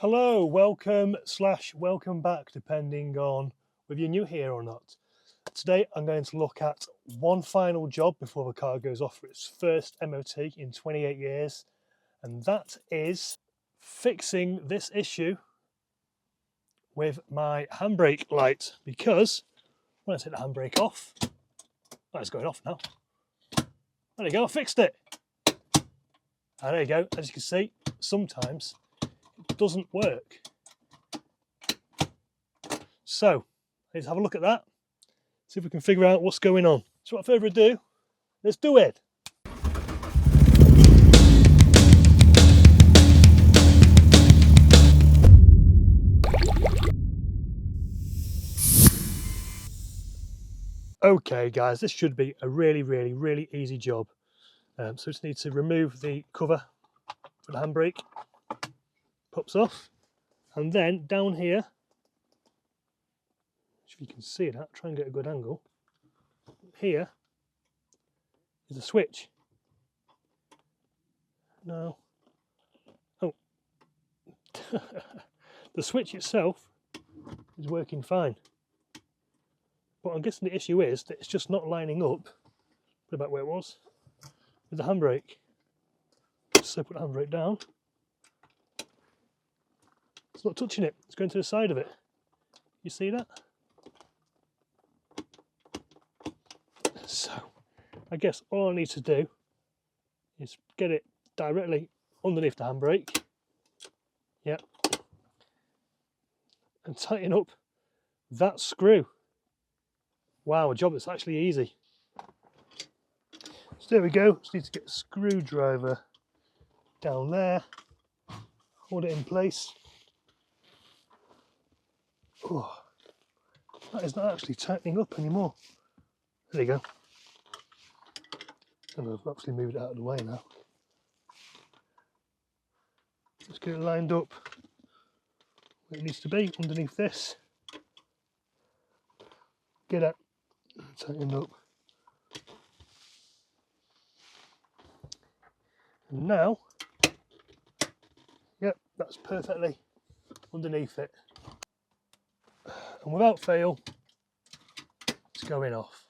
Hello, welcome back, depending on whether you're new here or not. Today I'm going to look at one final job before the car goes off for its first MOT in 28 years, and that is fixing this issue with my handbrake light, because when I take the handbrake off, it's going off now. There you go, I fixed it. And there you go, as you can see, sometimes it doesn't work. So let's have a look at that, see if we can figure out what's going on. So without further ado, let's do it. Okay guys, this should be a really easy job. So we just need to remove the cover for the handbrake, pops off, and then down here, if you can see that, try and get a good angle, here is a switch. No. Oh. The switch itself is working fine. But I'm guessing the issue is that it's just not lining up, put about where it was, with the handbrake. So put the handbrake down. It's not touching it, it's going to the side of it. You see that? So I guess all I need to do is get it directly underneath the handbrake. Yep. And tighten up that screw. Wow, a job that's actually easy. So there we go. Just need to get a screwdriver down there, hold it in place. Oh, that is not actually tightening up anymore. There you go. And I've actually moved it out of the way now. Let's get it lined up where it needs to be, underneath this. Get it tightened up. And now, yep, that's perfectly underneath it. And without fail, it's going off.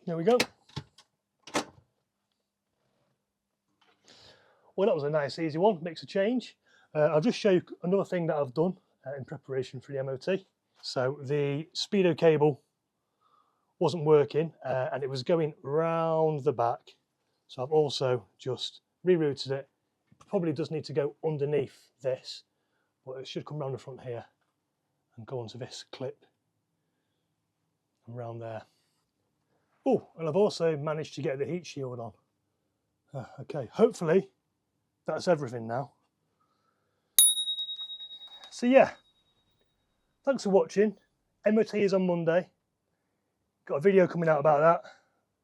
There we go. Well, that was a nice easy one, makes a change. I'll just show you another thing that I've done in preparation for the MOT. So the speedo cable wasn't working and it was going round the back. So I've also just rerouted it. It probably does need to go underneath this, but it should come round the front here and go onto this clip and round there. Oh, and I've also managed to get the heat shield on. Okay, hopefully that's everything now. So yeah, thanks for watching. MOT is on Monday. Got a video coming out about that.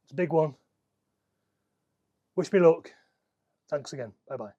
It's a big one. Wish me luck. Thanks again. Bye bye.